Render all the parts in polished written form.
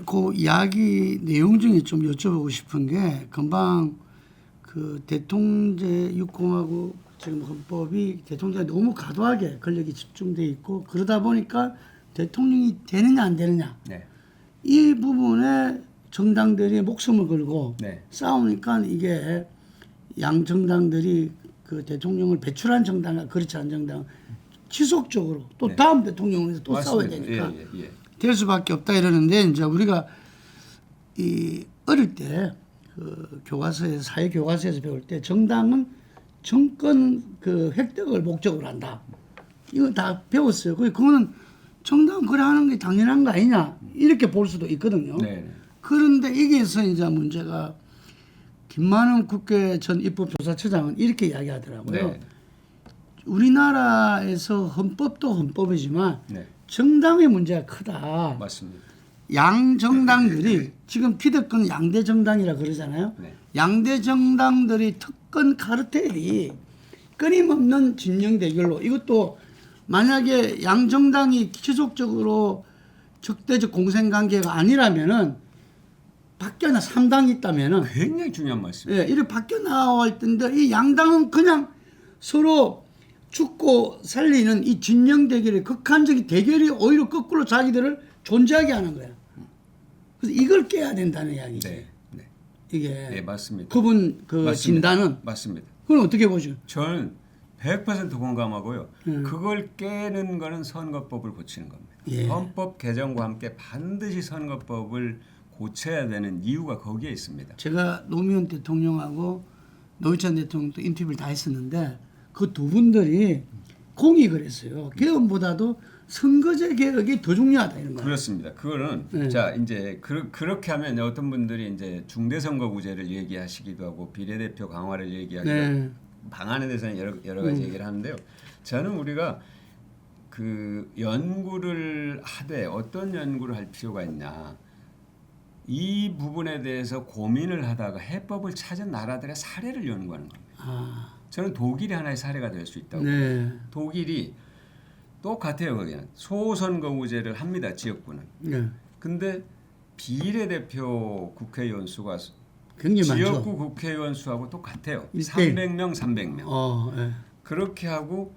그 이야기 내용 중에 좀 여쭤보고 싶은 게 금방 그 대통제 6공하고 지금 헌법이 대통령에 너무 과도하게 권력이 집중돼 있고 그러다 보니까 대통령이 되느냐 안 되느냐 네. 이 부분에 정당들이 목숨을 걸고 네. 싸우니까 이게 양 정당들이 그 대통령을 배출한 정당과 그렇지 않은 정당 지속적으로 또 네. 다음 대통령에서 또 싸워야 맞습니다. 되니까 예. 될 수밖에 없다 이러는데 이제 우리가 이 어릴 때 그 교과서에서 사회 교과서에서 배울 때 정당은 정권 그 획득을 목적으로 한다. 이거 다 배웠어요. 그거는 정당 그래 하는 게 당연한 거 아니냐 이렇게 볼 수도 있거든요. 네. 그런데 여기에서 이제 문제가 김만원 국회 전 입법조사처장은 이렇게 이야기하더라고요. 네. 우리나라에서 헌법도 헌법이지만 네. 정당의 문제가 크다. 맞습니다. 양 정당들이 지금 피대권 양대 정당이라 그러잖아요. 네. 양대 정당들이 특권 카르텔이 끊임없는 진영 대결로 이것도 만약에 양 정당이 지속적으로 적대적 공생 관계가 아니라면은 바뀌어 나 3당이 있다면은 굉장히 중요한 말씀이에요. 예, 이렇게 바뀌어 나올 텐데 이 양당은 그냥 서로 죽고 살리는 이 진영 대결의 극한적인 대결이 오히려 거꾸로 자기들을 존재하게 하는 거야. 그래서 이걸 깨야 된다는 이야기지. 네. 네. 이게 네, 맞습니다. 그분 그 맞습니다. 진단은 맞습니다. 그건 어떻게 보죠? 저는 100% 공감하고요. 그걸 깨는 거는 선거법을 고치는 겁니다. 예. 헌법 개정과 함께 반드시 선거법을 고쳐야 되는 이유가 거기에 있습니다. 제가 노무현 대통령하고 노회찬 대통령도 인터뷰를 다 했었는데 그 두 분들이 공익을 했어요. 개헌보다도 선거제 개혁이 더 중요하다 이런 거예요. 그렇습니다. 그거는 네. 자 이제 그렇게 하면 어떤 분들이 이제 중대선거구제를 얘기하시기도 하고 비례대표 강화를 얘기하기도 하고 네. 방안에 대해서는 여러 가지 얘기를 하는데요. 저는 우리가 그 연구를 하되 어떤 연구를 할 필요가 있냐. 이 부분에 대해서 고민을 하다가 해법을 찾은 나라들의 사례를 연구하는 겁니다. 아, 저는 독일이 하나의 사례가 될 수 있다고. 네. 독일이 똑같아요. 거기는 소선거구제를 합니다. 지역구는. 네. 근데 비례대표 국회의원 수가 굉장히 지역구 많죠. 국회의원 수하고 똑같아요. 일대일. 300명, 300명. 네. 그렇게 하고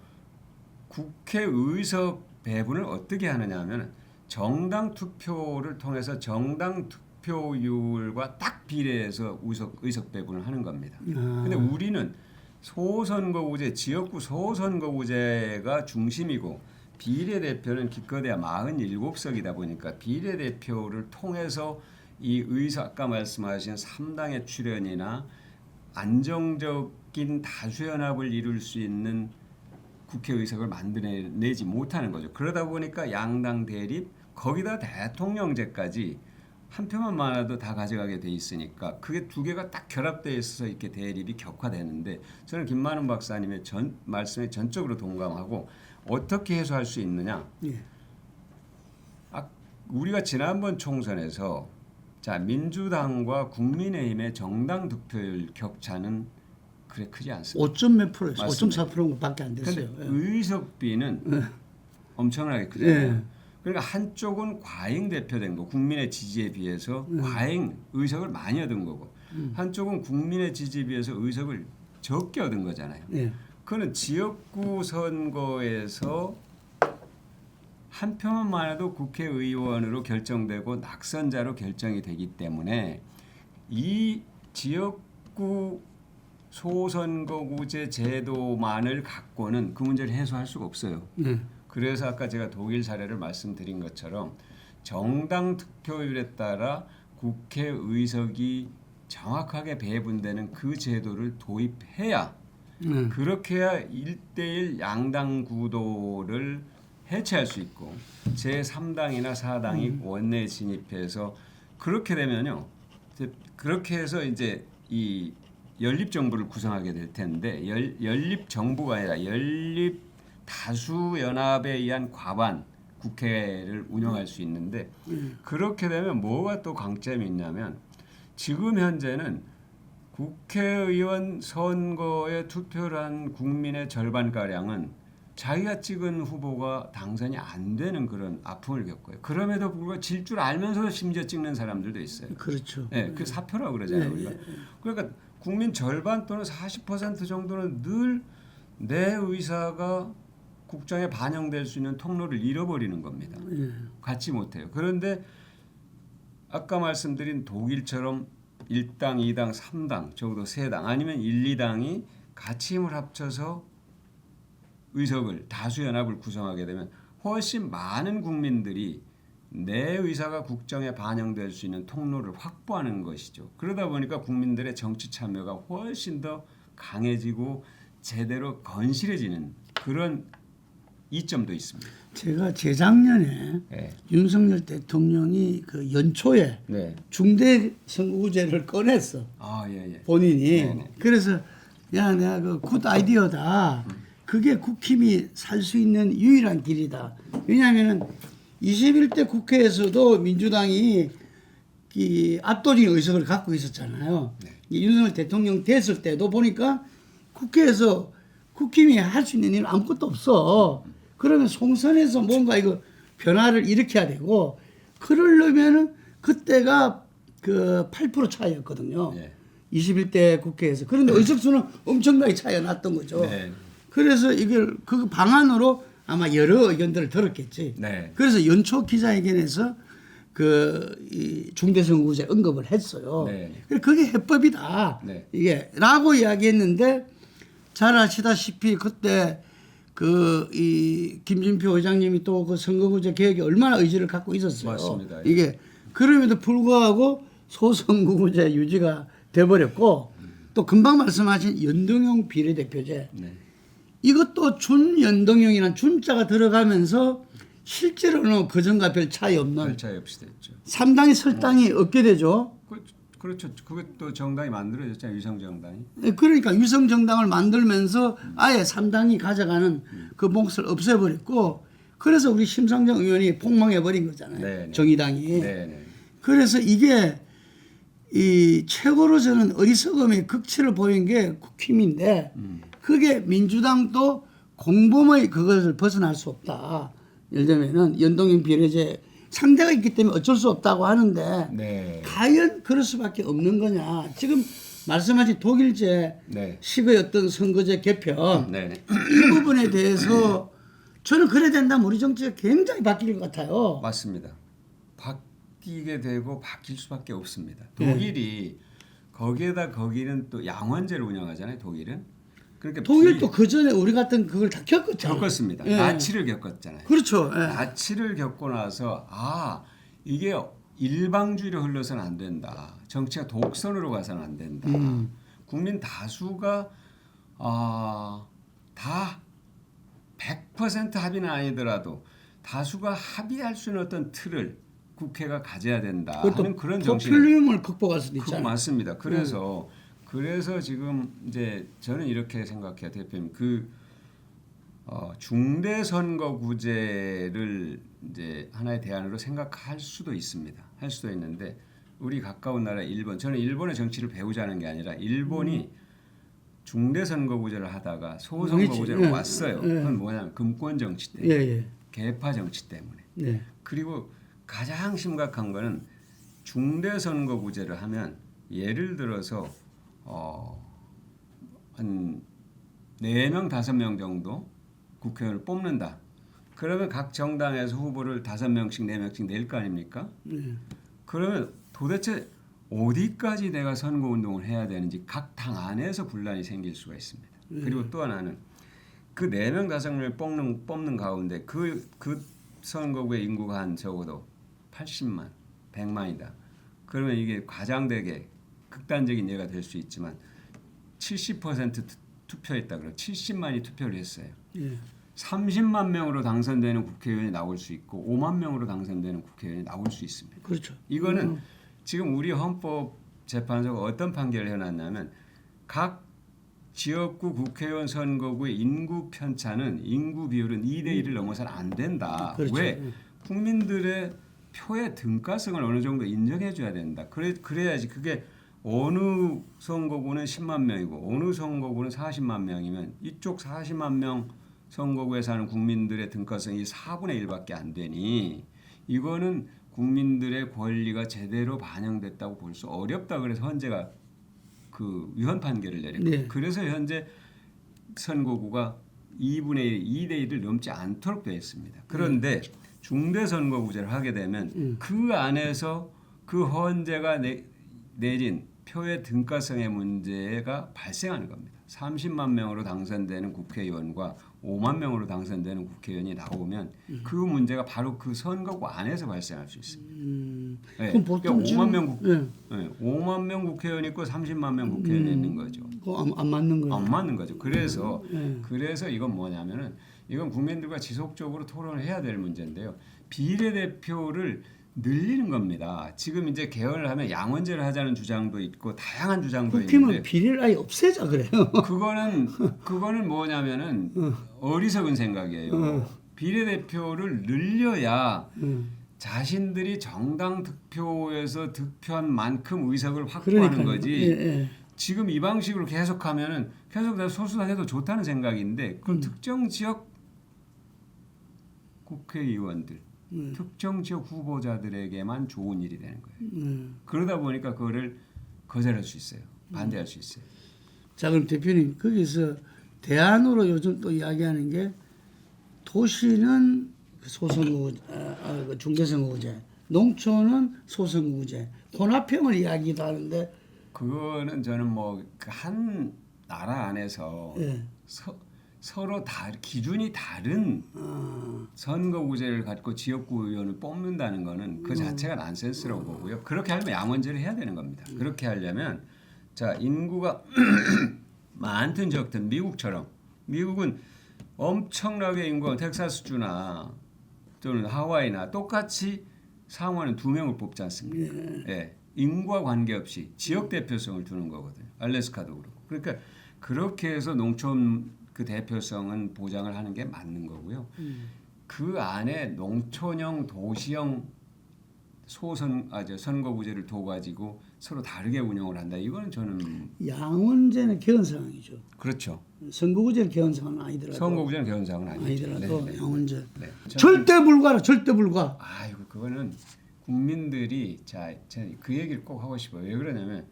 국회의석 배분을 어떻게 하느냐 하면 정당 투표를 통해서 정당 투표율과 딱 비례해서 의석 배분을 하는 겁니다. 근데 우리는 소선거구제, 지역구 소선거구제가 중심이고 비례대표는 기껏해야 47석이다 보니까 비례대표를 통해서 이 의석 아까 말씀하신 3당의 출연이나 안정적인 다수연합을 이룰 수 있는 국회의석을 만들어내지 못하는 거죠. 그러다 보니까 양당 대립 거기다 대통령제까지 한 표만 많아도 다 가져가게 돼 있으니까 그게 두 개가 딱 결합되어 있어서 이렇게 대립이 격화되는데 저는 김만원 박사님의 말씀에 전적으로 동감하고 어떻게 해소할 수 있느냐. 예. 우리가 지난번 총선에서 자 민주당과 국민의힘의 정당 득표율 격차는 그래 크지 않습니다. 5점 몇 프로였어요. 맞습니다. 5.4%밖에 안 됐어요. 근데 의석비는 엄청나게 크잖아요. 예. 그러니까 한쪽은 과잉 대표된 거 국민의 지지에 비해서 과잉 의석을 많이 얻은 거고 한쪽은 국민의 지지에 비해서 의석을 적게 얻은 거잖아요. 예. 그거는 지역구 선거에서 한 표만 많아도 국회의원으로 결정되고 낙선자로 결정이 되기 때문에 이 지역구 소선거구제 제도만을 갖고는 그 문제를 해소할 수가 없어요. 그래서 아까 제가 독일 사례를 말씀드린 것처럼 정당 득표율에 따라 국회의석이 정확하게 배분되는 그 제도를 도입해야 그렇게 해야 1대1 양당 구도를 해체할 수 있고 제3당이나 4당이 원내에 진입해서 그렇게 되면요. 그렇게 해서 이제 이 연립 정부를 구성하게 될 텐데 연립 정부가 아니라 연립 다수 연합에 의한 과반 국회를 운영할 수 있는데 그렇게 되면 뭐가 또 강점이 있냐면 지금 현재는 국회의원 선거에 투표를 한 국민의 절반가량은 자기가 찍은 후보가 당선이 안 되는 그런 아픔을 겪어요. 그럼에도 불구하고 질 줄 알면서도 심지어 찍는 사람들도 있어요. 그렇죠. 네, 그 사표라고 그러잖아요. 우리가. 그러니까 국민 절반 또는 40% 정도는 늘 내 의사가 국정에 반영될 수 있는 통로를 잃어버리는 겁니다. 갖지 못해요. 그런데 아까 말씀드린 독일처럼 1당, 2당, 3당, 적어도 3당 아니면 1, 2당이 같이 힘을 합쳐서 의석을 다수 연합을 구성하게 되면 훨씬 많은 국민들이 내 의사가 국정에 반영될 수 있는 통로를 확보하는 것이죠. 그러다 보니까 국민들의 정치 참여가 훨씬 더 강해지고 제대로 건실해지는 그런 이점도 있습니다. 제가 재작년에 네. 윤석열 대통령이 그 연초에 네. 중대 선거구제를 꺼냈어. 아, 예, 예. 본인이. 네네. 그래서 야 내가 그 굿 아이디어다. 그게 국힘이 살 수 있는 유일한 길이다. 왜냐하면 21대 국회에서도 민주당이 이 압도적인 의석을 갖고 있었잖아요. 네. 윤석열 대통령 됐을 때도 보니까 국회에서 국힘이 할 수 있는 일은 아무것도 없어. 그러면 총선에서 뭔가 이거 변화를 일으켜야 되고 그러려면은 그때가 그 8% 차이였거든요. 네. 21대 국회에서. 그런데 의석수는 엄청나게 차이가 났던 거죠. 네. 그래서 이걸 그 방안으로 아마 여러 의견들을 들었겠지. 네. 그래서 연초 기자회견에서 이 중대선거구제 언급을 했어요. 네. 그래서 그게 해법이다. 네. 이게 라고 이야기했는데 잘 아시다시피 그때 이 김진표 의장님이 또 그 선거구제 개혁에 얼마나 의지를 갖고 있었어요. 맞습니다. 이게 그럼에도 불구하고 소선거구제 유지가 돼버렸고 또 금방 말씀하신 연동형 비례대표제 네. 이것도 준연동형이라는 준자가 들어가면서 실제로는 그전과 별 차이 없는 별 차이 없이 됐죠. 3당이 설당이 없게 되죠. 그렇죠. 그것도 정당이 만들어졌잖아요. 위성정당이. 그러니까 위성정당을 만들면서 아예 3당이 가져가는 그 몫을 없애버렸고 그래서 우리 심상정 의원이 폭망해버린 거잖아요. 네네. 정의당이. 네네. 그래서 이게 이 최고로 저는 어리석음의 극치를 보인 게 국힘인데 그게 민주당도 공범의 그것을 벗어날 수 없다. 예를 들면은 연동형 비례제 상대가 있기 때문에 어쩔 수 없다고 하는데 네. 과연 그럴 수밖에 없는 거냐. 지금 말씀하신 독일제 네. 식의 어떤 선거제 개편 네. 이 부분에 대해서 저는 그래야 된다면 우리 정치가 굉장히 바뀔 것 같아요. 맞습니다. 바뀌게 되고 바뀔 수밖에 없습니다. 네. 독일이 거기는 또 양원제를 운영하잖아요. 독일은. 그러니까 독일도 그 전에 우리 같은 그걸 다 겪었잖아요. 겪었습니다. 예. 나치를 겪었잖아요. 그렇죠. 예. 나치를 겪고 나서 이게 일방주의로 흘러서는 안 된다. 정치가 독선으로 가서는 안 된다. 국민 다수가 다 100% 합의는 아니더라도 다수가 합의할 수 있는 어떤 틀을 국회가 가져야 된다 하는 그런 정신. 포퓰리즘을 극복할 수도 그거 있잖아요. 맞습니다. 그래서 지금 이제 저는 이렇게 생각해요, 대표님. 중대 선거구제를 이제 하나의 대안으로 생각할 수도 있습니다. 할 수도 있는데 우리 가까운 나라 일본, 저는 일본의 정치를 배우자는 게 아니라 일본이 중대 선거구제를 하다가 소선거구제로 왔어요. 그건 뭐냐면 금권 정치 때문에, 계파 정치 때문에. 그리고 가장 심각한 거는 중대 선거구제를 하면 예를 들어서 한 4명, 5명 정도 국회의원을 뽑는다. 그러면 각 정당에서 후보를 5명씩, 4명씩 낼 거 아닙니까? 그러면 도대체 어디까지 내가 선거운동을 해야 되는지 각 당 안에서 분란이 생길 수가 있습니다. 그리고 또 하나는 그 4명, 5명을 뽑는 가운데 그 선거구의 인구가 한 적어도 80만, 100만이다. 그러면 이게 과장되게 극단적인 예가 될 수 있지만 70% 투표했다 그러면 70만이 투표를 했어요. 30만 명으로 당선되는 국회의원이 나올 수 있고 5만 명으로 당선되는 국회의원이 나올 수 있습니다. 그렇죠. 이거는 지금 우리 헌법재판소가 어떤 판결을 해놨냐면 각 지역구 국회의원 선거구의 인구 편차는 인구 비율은 2대 1을 넘어서는 안 된다. 그렇죠. 왜? 국민들의 표의 등가성을 어느 정도 인정해줘야 된다. 그래야지 그게 어느 선거구는 10만 명이고 어느 선거구는 40만 명이면 이쪽 40만 명 선거구에 사는 국민들의 등가성이 4분의 1밖에 안 되니 이거는 국민들의 권리가 제대로 반영됐다고 볼 수 어렵다. 그래서 헌재가 그 위헌 판결을 내린 거예요. 네. 그래서 현재 선거구가 2분의 1, 2대 1을 넘지 않도록 되어 있습니다. 그런데 중대선거구제를 하게 되면 그 안에서 그 헌재가 내린 표의 등가성의 문제가 발생하는 겁니다. 30만 명으로 당선되는 국회의원과 5만 명으로 당선되는 국회의원이 나오면 그 문제가 바로 그 선거구 안에서 발생할 수 있습니다. 네. 그럼 보통 그러니까 5만 명 네. 5만 명 국회의원 있고 30만 명 국회의원이 있는 거죠. 그거 안 맞는 거예요. 안 맞는 거죠. 그래서 이건 뭐냐면은 이건 국민들과 지속적으로 토론을 해야 될 문제인데요. 비례대표를 늘리는 겁니다. 지금 이제 개헌을 하면 양원제를 하자는 주장도 있고 다양한 주장도 그렇다면 있는데 비리를 아예 없애자 그래요. 그거는 뭐냐면은 어리석은 생각이에요. 비례대표를 늘려야 자신들이 정당 득표에서 득표한 만큼 의석을 확보하는 그러니까요. 거지. 예, 예. 지금 이 방식으로 계속하면은 계속 소수당해도 좋다는 생각인데 그럼 특정 지역 국회의원들, 특정 지역 후보자들에게만 좋은 일이 되는 거예요. 그러다 보니까 그거를 거절할 수 있어요. 반대할 수 있어요. 자 그럼 대표님 거기서 대안으로 요즘 또 이야기하는 게 도시는 소선거구, 그 중대선거구제, 농촌은 소선거구제, 혼합형을 이야기도 하는데 그거는 저는 뭐 한 나라 안에서 예. 서로 기준이 다른 선거구제를 갖고 지역구 의원을 뽑는다는 거는 그 자체가 난센스러운 거고요. 그렇게 하려면 양원제를 해야 되는 겁니다. 그렇게 하려면 자 인구가 많든 적든 미국처럼 미국은 엄청나게 인구가 텍사스주나 또는 하와이나 똑같이 상원은 2명을 뽑지 않습니까? 예. 인구와 관계없이 지역 대표성을 두는 거거든요. 알래스카도 그렇고. 그러니까 그렇게 해서 농촌 그 대표성은 보장을 하는 게 맞는 거고요. 그 안에 농촌형, 도시형 선거구제를 둬가지고 서로 다르게 운영을 한다. 이거는 저는 양원제는 개헌 상황이죠. 그렇죠. 선거구제는 개헌 상황은 아니더라도. 선거구제는 개헌 사항은 아니죠. 아니더라도 양원제. 네. 절대 불가라, 절대 불가. 아이고 그거는 국민들이 그 얘기를 꼭 하고 싶어요. 왜 그러냐면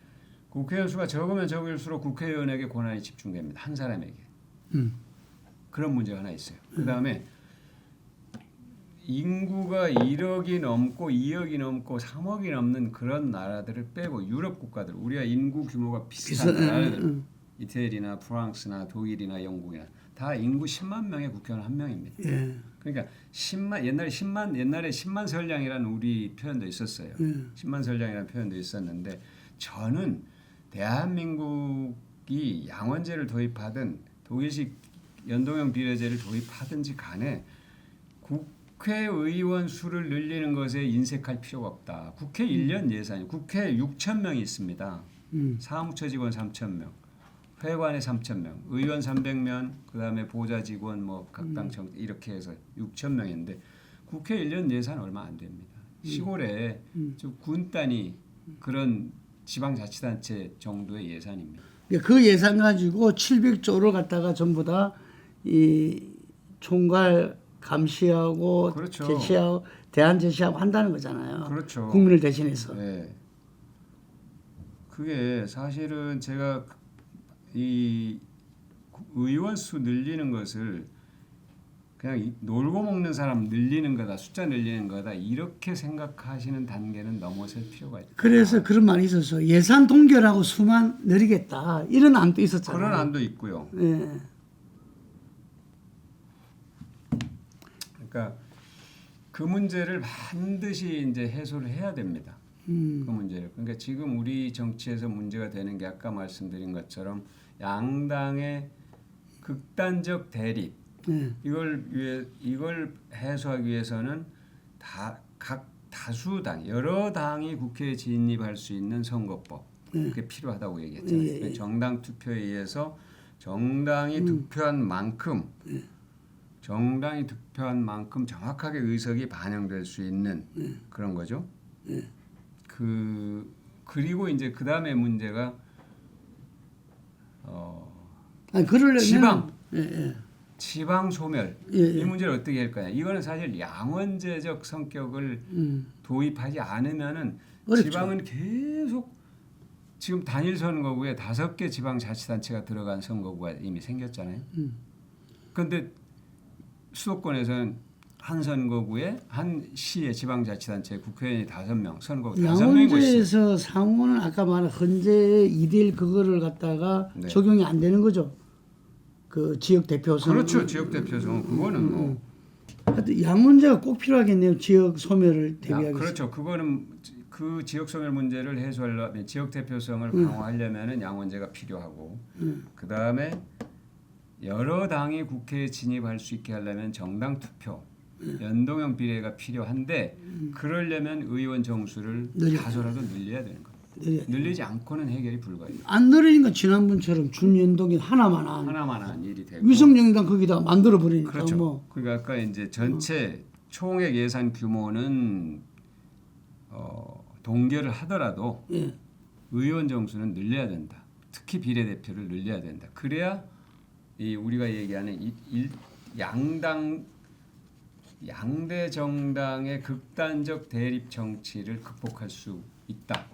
국회의원 수가 적으면 적을수록 국회의원에게 권한이 집중됩니다. 한 사람에게. 그런 문제가 하나 있어요. 그 다음에 인구가 1억이 넘고 2억이 넘고 3억이 넘는 그런 나라들을 빼고 유럽 국가들, 우리가 인구 규모가 비슷한 나라들, 이태리나 프랑스나 독일이나 영국이나 다 인구 10만 명의 국회의원 한 명입니다. 예. 그러니까 옛날에 10만 설량이라는 우리 표현도 있었어요. 10만 설량이라는 표현도 있었는데 저는 대한민국이 양원제를 도입하든 독일식 연동형 비례제를 도입하든지 간에 국회의원 수를 늘리는 것에 인색할 필요가 없다. 국회 1년 예산이 국회 6천 명이 있습니다. 사무처 직원 3천 명, 회관에 3천 명, 의원 300명, 그다음에 보좌 직원 뭐 각당 이렇게 해서 6천 명인데 국회 1년 예산 얼마 안 됩니다. 시골에 좀 군 단위 그런 지방자치단체 정도의 예산입니다. 그 예산 가지고 700조를 갖다가 전부 다 이 총괄 감시하고 그렇죠. 제시하고 대안 제시하고 한다는 거잖아요. 그렇죠. 국민을 대신해서. 네. 그게 사실은 제가 이 의원 수 늘리는 것을 그냥 놀고 먹는 사람 늘리는 거다, 숫자 늘리는 거다 이렇게 생각하시는 단계는 넘어설 필요가 있다. 그래서 그런 말이 있어서 예산 동결하고 수만 늘리겠다 이런 안도 있었잖아요. 그런 안도 있고요. 예. 그러니까 그 문제를 반드시 이제 해소를 해야 됩니다. 그 문제를. 그러니까 지금 우리 정치에서 문제가 되는 게 아까 말씀드린 것처럼 양당의 극단적 대립. 이걸 해소하기 위해서는 각 다수당 여러 당이 국회에 진입할 수 있는 선거법 그게 필요하다고 얘기했잖아요. 정당 투표에 의해서 정당이 득표한 만큼 정확하게 의석이 반영될 수 있는 그런 거죠. 그리고 이제 그 다음에 문제가 아니 그러려면 지방 지방 소멸 예, 예. 이 문제를 어떻게 할 거냐. 이거는 사실 양원제적 성격을 도입하지 않으면은 어렵죠. 지방은 계속 지금 단일 선거구에 5개 지방자치단체가 들어간 선거구가 이미 생겼잖아요. 그런데 수도권에서는 한 선거구에 한 시의 지방자치단체 국회의원이 5명, 선거구 5명이고 있어요. 양원제에서 상호는 아까 말한 헌재 2대1 그거를 갖다가 네. 적용이 안 되는 거죠. 그 지역 대표성. 그렇죠. 지역 대표성 그거는 뭐 하여튼 양원제가 꼭 필요하겠네요. 지역 소멸을 대비하기 위해서. 그렇죠. 그거는 그 지역 소멸 문제를 해소하려면 지역 대표성을 강화하려면은 양원제가 필요하고 그 다음에 여러 당이 국회에 진입할 수 있게 하려면 정당 투표, 연동형 비례가 필요한데 그러려면 의원 정수를 다소라도 늘려야 되는 거예요. 늘리지 않고는 해결이 불가해요. 안 늘으니까 지난번처럼 준연동이 하나만 한 일이 되고. 위성정당 거기다 만들어 버리니까 그렇죠. 뭐 그러니까 아까 이제 전체 총액 예산 규모는 동결을 하더라도 예. 의원 정수는 늘려야 된다. 특히 비례대표를 늘려야 된다. 그래야 이 우리가 얘기하는 양대 정당의 극단적 대립 정치를 극복할 수 있다.